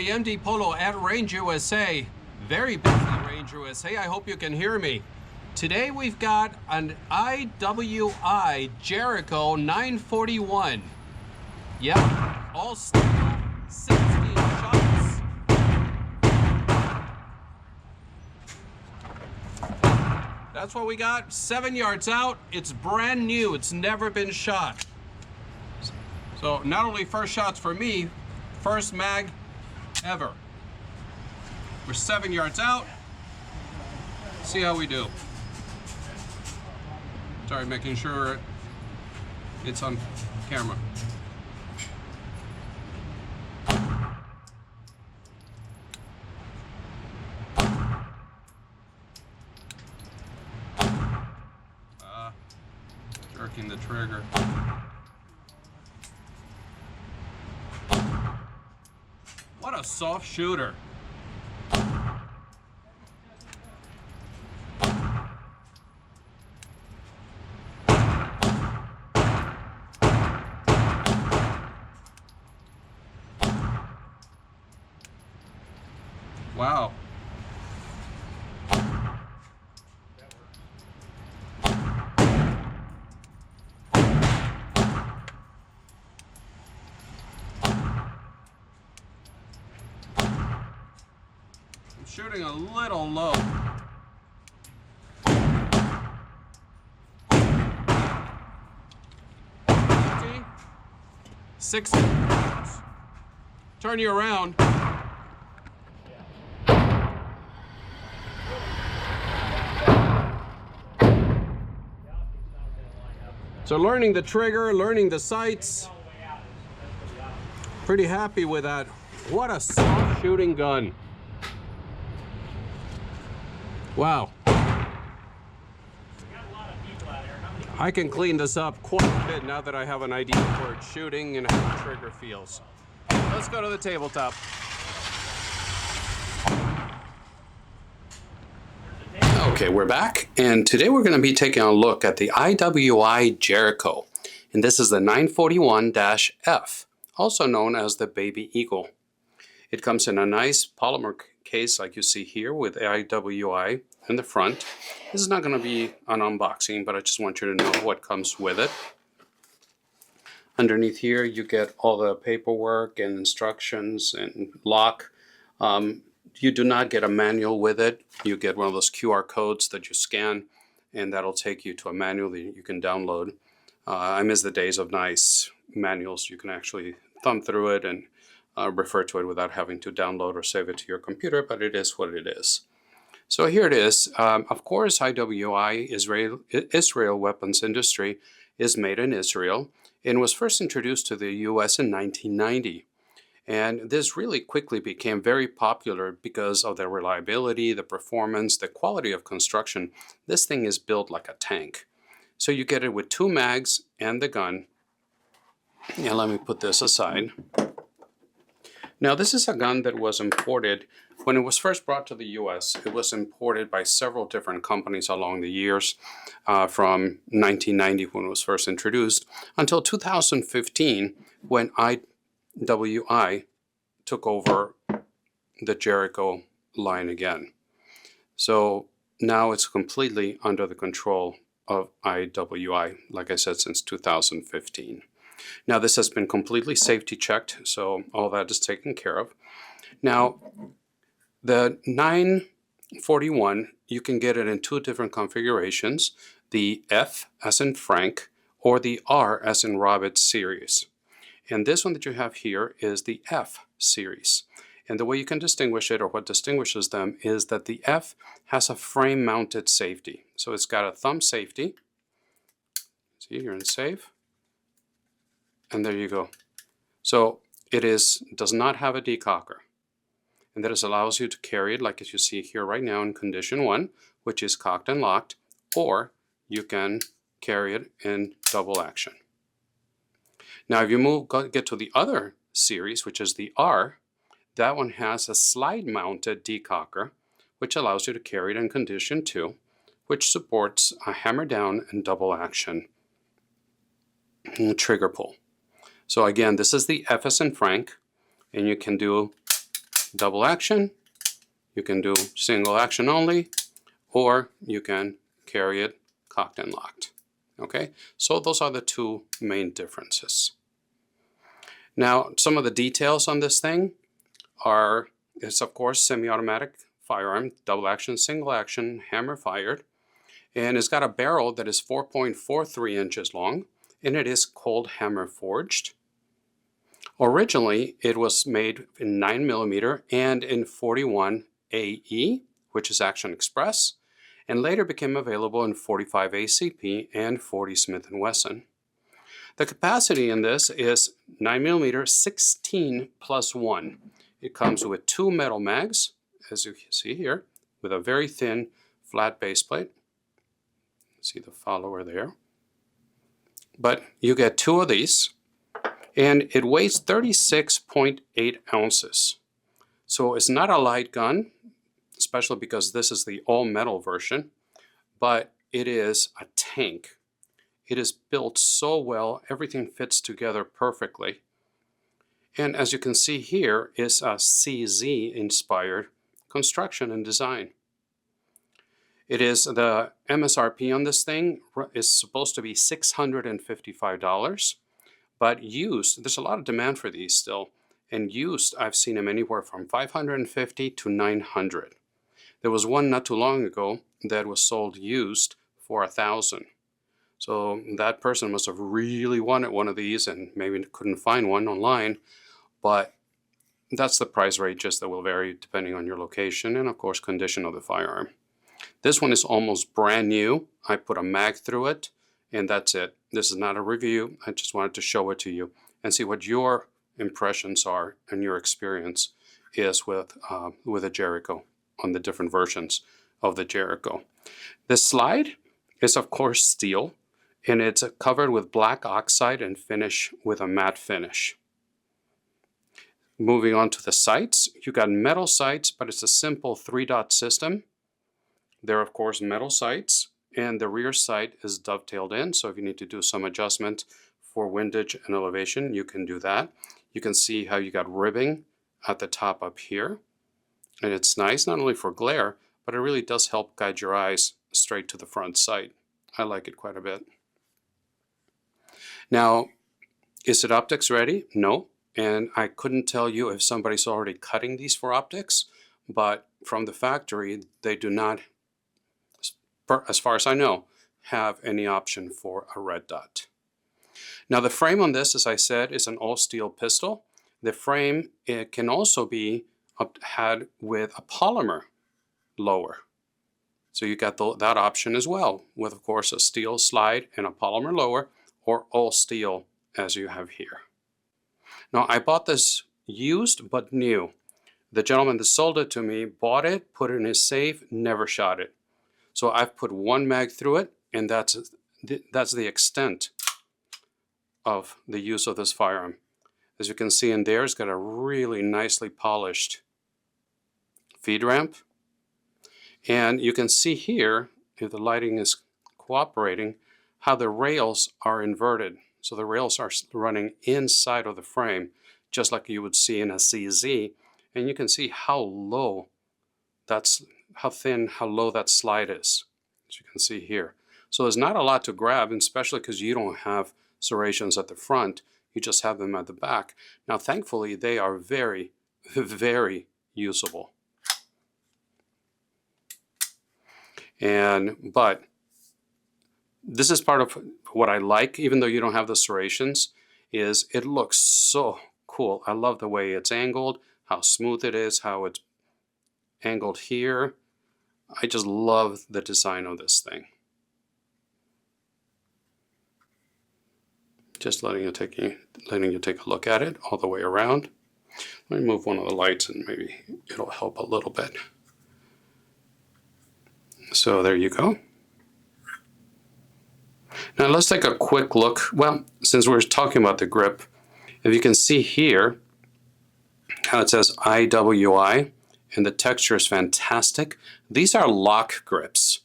everybody, MDpolo at Range USA. Very busy Range USA. I hope you can hear me. Today we've got an IWI Jericho 941. Yep, all steel, 16 shots. That's what we got, 7 yards out. It's brand new, it's never been shot. So not only first shots for me, first mag ever. We're 7 yards out. See how we do. Sorry, making sure it's on camera. Jerking the trigger. What a soft shooter. Wow. I'm shooting a little low. See? 60. Turn you around. So learning the trigger, learning the sights, pretty happy with that. What a soft shooting gun. Wow. I can clean this up quite a bit now that I have an idea for it shooting and how the trigger feels. Let's go to the tabletop. Okay, we're back, and today we're going to be taking a look at the IWI Jericho, and this is the 941-F, also known as the Baby Eagle. It comes in a nice polymer case like you see here with IWI in the front. This is not going to be an unboxing, but I just want you to know what comes with it. Underneath here you get all the paperwork and instructions and lock. You do not get a manual with it. You get one of those QR codes that you scan, and that'll take you to a manual that you can download. I miss the days of nice manuals. You can actually thumb through it and refer to it without having to download or save it to your computer, but it is what it is. So here it is. Of course, IWI, Israel Weapons Industry, is made in Israel and was first introduced to the US in 1990. And this really quickly became very popular because of the reliability, the performance, the quality of construction. This thing is built like a tank. So you get it with 2 mags and the gun. Now let me put this aside. Now this is a gun that was imported. When it was first brought to the US, it was imported by several different companies along the years, from 1990 when it was first introduced until 2015 when IWI took over the Jericho line again. So now it's completely under the control of IWI, like I said, since 2015. Now this has been completely safety checked, so all that is taken care of. Now the 941, you can get it in 2 different configurations, the F as in Frank or the R as in Robert series. And this one that you have here is the F series. And the way you can distinguish it, or what distinguishes them, is that the F has a frame-mounted safety. So it's got a thumb safety. See, you're in safe. And there you go. So it does not have a decocker. And that allows you to carry it like as you see here right now in condition 1, which is cocked and locked, or you can carry it in double action. Now if you get to the other series, which is the R, that one has a slide-mounted decocker, which allows you to carry it in condition 2, which supports a hammer down and double action trigger pull. So again, this is the F as in Frank, and you can do double action, you can do single action only, or you can carry it cocked and locked. Okay, so those are the two main differences. Now, some of the details on this thing are, it's of course semi-automatic firearm, double action, single action, hammer fired, and it's got a barrel that is 4.43 inches long, and it is cold hammer forged. Originally, it was made in 9mm and in 41 AE, which is Action Express, and later became available in 45 ACP and 40 Smith & Wesson. The capacity in this is 9mm 16 plus 1. It comes with 2 metal mags, as you can see here, with a very thin flat base plate. See the follower there. But you get 2 of these, and it weighs 36.8 ounces. So it's not a light gun, especially because this is the all-metal version, but it is a tank. It is built so well, everything fits together perfectly. And as you can see here, is a CZ-inspired construction and design. It is, the MSRP on this thing is supposed to be $655, but used, there's a lot of demand for these still, and used, I've seen them anywhere from $550 to $900. There was one not too long ago that was sold used for $1,000. So that person must have really wanted one of these and maybe couldn't find one online, but that's the price ranges that will vary depending on your location and of course condition of the firearm. This one is almost brand new. I put a mag through it and that's it. This is not a review. I just wanted to show it to you and see what your impressions are and your experience is with a Jericho on the different versions of the Jericho. The slide is of course steel, and it's covered with black oxide and finish with a matte finish. Moving on to the sights, you got metal sights, but it's a simple 3-dot system. They're of course metal sights, and the rear sight is dovetailed in, so if you need to do some adjustment for windage and elevation, you can do that. You can see how you got ribbing at the top up here, and it's nice not only for glare, but it really does help guide your eyes straight to the front sight. I like it quite a bit. Now, is it optics ready? No, and I couldn't tell you if somebody's already cutting these for optics, but from the factory, they do not, as far as I know, have any option for a red dot. Now, the frame on this, as I said, is an all-steel pistol. The frame, it can also be had with a polymer lower. So you got that option as well, with of course a steel slide and a polymer lower, or all steel as you have here. Now I bought this used but new. The gentleman that sold it to me bought it, put it in his safe, never shot it. So I've put 1 mag through it, and that's the extent of the use of this firearm. As you can see in there, it's got a really nicely polished feed ramp. And you can see here, if the lighting is cooperating, how the rails are inverted. So the rails are running inside of the frame, just like you would see in a CZ. And you can see how low how thin, how low that slide is, as you can see here. So there's not a lot to grab, and especially because you don't have serrations at the front, you just have them at the back. Now, thankfully, they are very, very usable. But this is part of what I like, even though you don't have the serrations, is it looks so cool. I love the way it's angled, how smooth it is, how it's angled here. I just love the design of this thing. Just letting you take a look at it all the way around. Let me move one of the lights and maybe it'll help a little bit. So there you go. Now let's take a quick look. Well, since we're talking about the grip, if you can see here how it says IWI, and the texture is fantastic. These are lock grips.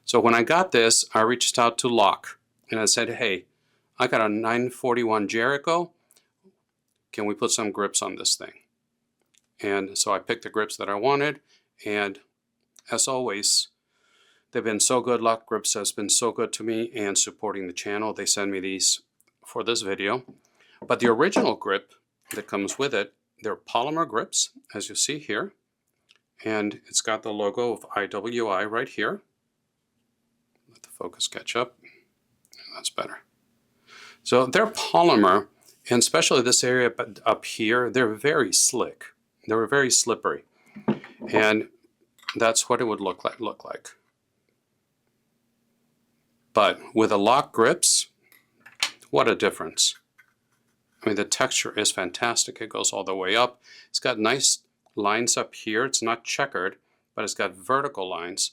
So when I got this, I reached out to Lock and I said, hey, I got a 941 Jericho. Can we put some grips on this thing? And so I picked the grips that I wanted, and as always, they've been so good. Lock Grips has been so good to me and supporting the channel. They send me these for this video. But the original grip that comes with it, they're polymer grips, as you see here. And it's got the logo of IWI right here. Let the focus catch up. That's better. So they're polymer, and especially this area up here, they're very slick. They're very slippery. And that's what it would look like. But with the lock grips, what a difference. I mean, the texture is fantastic. It goes all the way up. It's got nice lines up here. It's not checkered, but it's got vertical lines.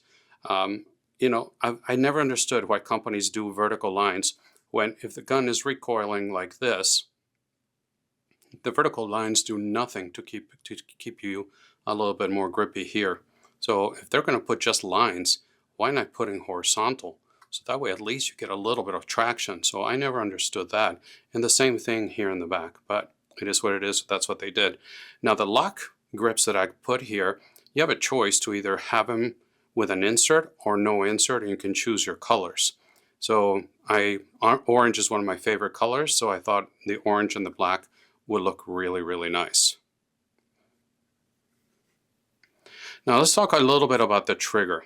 You know, I never understood why companies do vertical lines when, if the gun is recoiling like this, the vertical lines do nothing to keep you a little bit more grippy here. So if they're going to put just lines, why not putting horizontal? So that way at least you get a little bit of traction. So I never understood that. And the same thing here in the back, but it is what it is. That's what they did. Now the lock grips that I put here, you have a choice to either have them with an insert or no insert, and you can choose your colors. So orange is one of my favorite colors, so I thought the orange and the black would look really, really nice. Now let's talk a little bit about the trigger.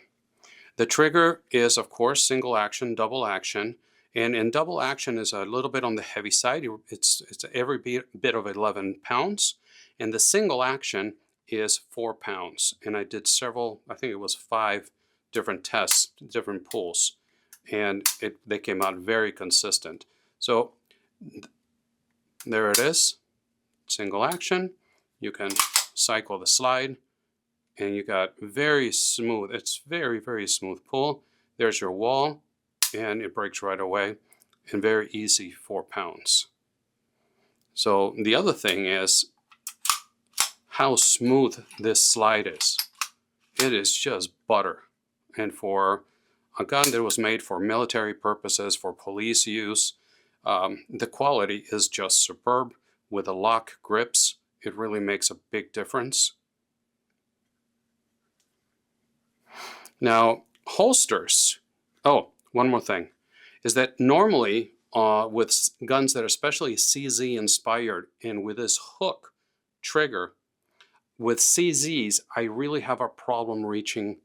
The trigger is, of course, single action, double action, and in double action is a little bit on the heavy side. It's every bit of 11 pounds, and the single action is 4 pounds. And I did several, I think it was 5 different tests, different pulls, and they came out very consistent. So there it is, single action. You can cycle the slide, and you got very smooth, it's very, very smooth pull. There's your wall, and it breaks right away, and very easy, 4 pounds. So the other thing is how smooth this slide is. It is just butter. And for a gun that was made for military purposes, for police use, the quality is just superb. With the lock grips, it really makes a big difference. Now, holsters. Oh, one more thing is that normally with guns that are especially CZ inspired and with this hook trigger, with CZs, I really have a problem reaching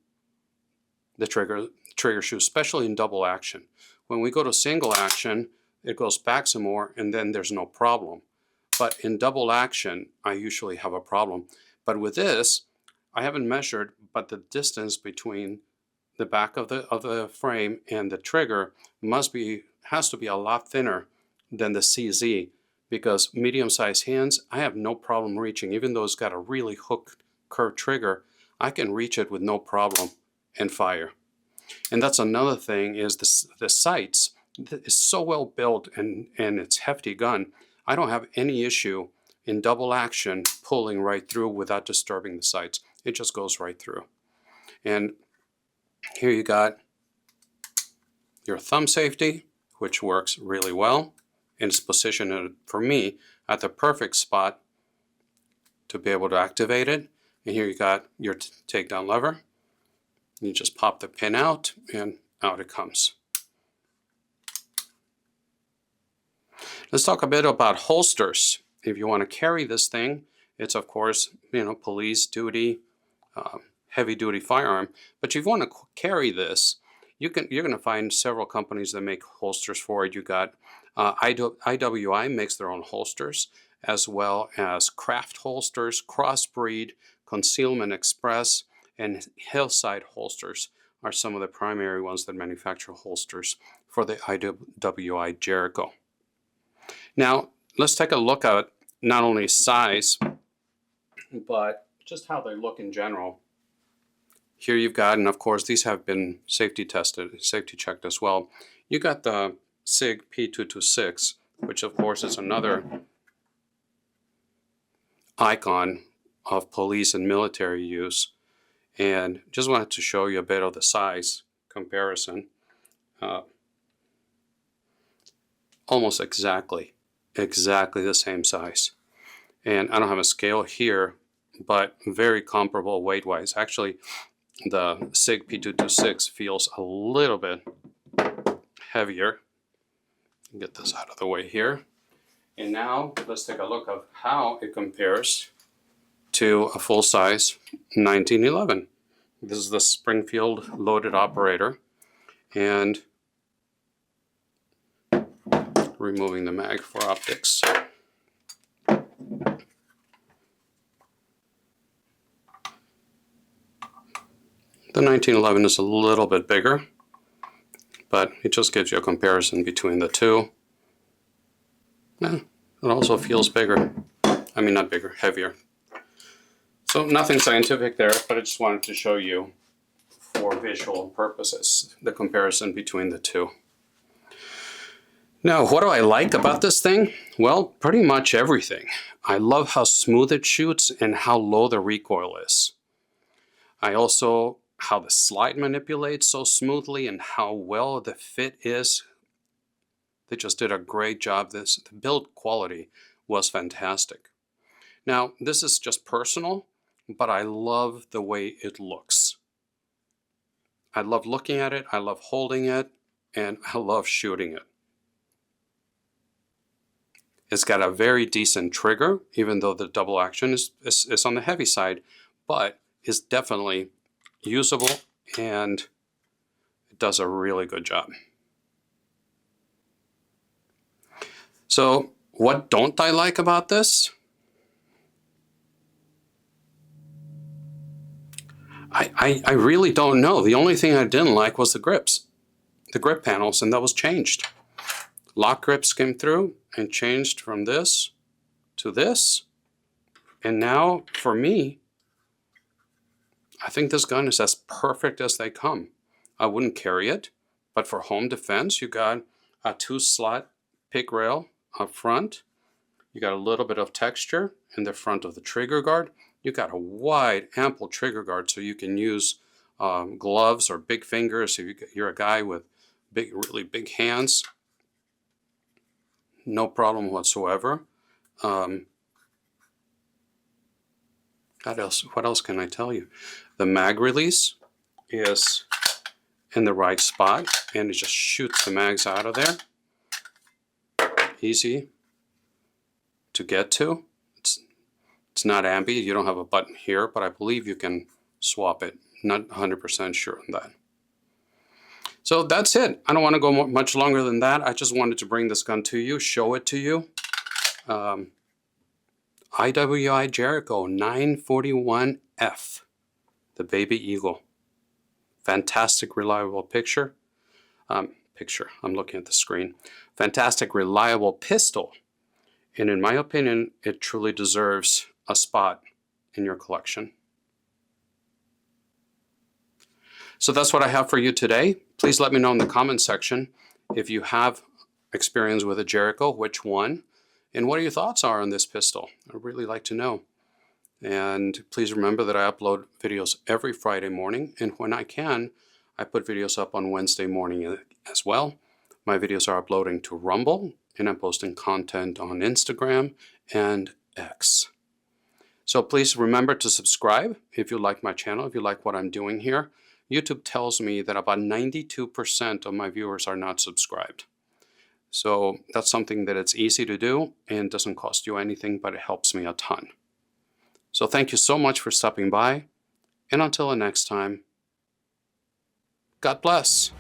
the trigger shoe, especially in double action. When we go to single action, it goes back some more, and then there's no problem. But in double action, I usually have a problem. But with this, I haven't measured, but the distance between the back of the frame and the trigger has to be a lot thinner than the CZ, because medium-sized hands, I have no problem reaching. Even though it's got a really hooked curved trigger, I can reach it with no problem and fire. And that's another thing, is the sights is so well built, and it's hefty gun. I don't have any issue in double action pulling right through without disturbing the sights. It just goes right through. And here you got your thumb safety, which works really well, and it's positioned for me at the perfect spot to be able to activate it. And here you got your takedown lever. You just pop the pin out, and out it comes. Let's talk a bit about holsters. If you want to carry this thing, it's of course, police duty, heavy duty firearm. But if you want to carry this, you're going to find several companies that make holsters for it. You got IWI makes their own holsters, as well as craft holsters, Crossbreed, Concealment Express, and Hillside Holsters are some of the primary ones that manufacture holsters for the IWI Jericho. Now, let's take a look at not only size, but just how they look in general. Here you've got, and of course these have been safety tested, safety checked as well. You got the SIG P226, which of course is another icon of police and military use. And just wanted to show you a bit of the size comparison. Almost exactly the same size. And I don't have a scale here, but very comparable weight-wise. Actually, the SIG P226 feels a little bit heavier. Get this out of the way here. And now let's take a look of how it compares to a full-size 1911. This is the Springfield loaded operator, and removing the mag for optics. The 1911 is a little bit bigger, but it just gives you a comparison between the two. Yeah, it also feels bigger. I mean, not bigger, heavier. So nothing scientific there, but I just wanted to show you for visual purposes the comparison between the two. Now, what do I like about this thing? Well, pretty much everything. I love how smooth it shoots and how low the recoil is. I also how the slide manipulates so smoothly and how well the fit is. They just did a great job. The build quality was fantastic. Now, this is just personal, but I love the way it looks. I love looking at it, I love holding it, and I love shooting it. It's got a very decent trigger, even though the double action is on the heavy side, but is definitely usable, and it does a really good job. So what don't I like about this? I really don't know. The only thing I didn't like was the grips, the grip panels, and that was changed. Lock grips came through and changed from this to this. And now, for me, I think this gun is as perfect as they come. I wouldn't carry it, but for home defense, you got a 2-slot pick rail up front. You got a little bit of texture in the front of the trigger guard. You got a wide, ample trigger guard, so you can use gloves or big fingers if you're a guy with really big hands. No problem whatsoever. What else can I tell you? The mag release is in the right spot, and it just shoots the mags out of there. Easy to get to. It's not ambi. You don't have a button here, but I believe you can swap it. Not 100% sure on that. So that's it. I don't want to go much longer than that. I just wanted to bring this gun to you, show it to you. IWI Jericho 941F, the Baby Eagle. Fantastic, reliable picture. I'm looking at the screen. Fantastic, reliable pistol. And in my opinion, it truly deserves a spot in your collection. So that's what I have for you today. Please let me know in the comment section if you have experience with a Jericho, which one, and what your thoughts are on this pistol. I'd really like to know. And please remember that I upload videos every Friday morning, and when I can, I put videos up on Wednesday morning as well. My videos are uploading to Rumble, and I'm posting content on Instagram and X. So please remember to subscribe if you like my channel, if you like what I'm doing here. YouTube tells me that about 92% of my viewers are not subscribed. So that's something that it's easy to do and doesn't cost you anything, but it helps me a ton. So thank you so much for stopping by, and until the next time, God bless.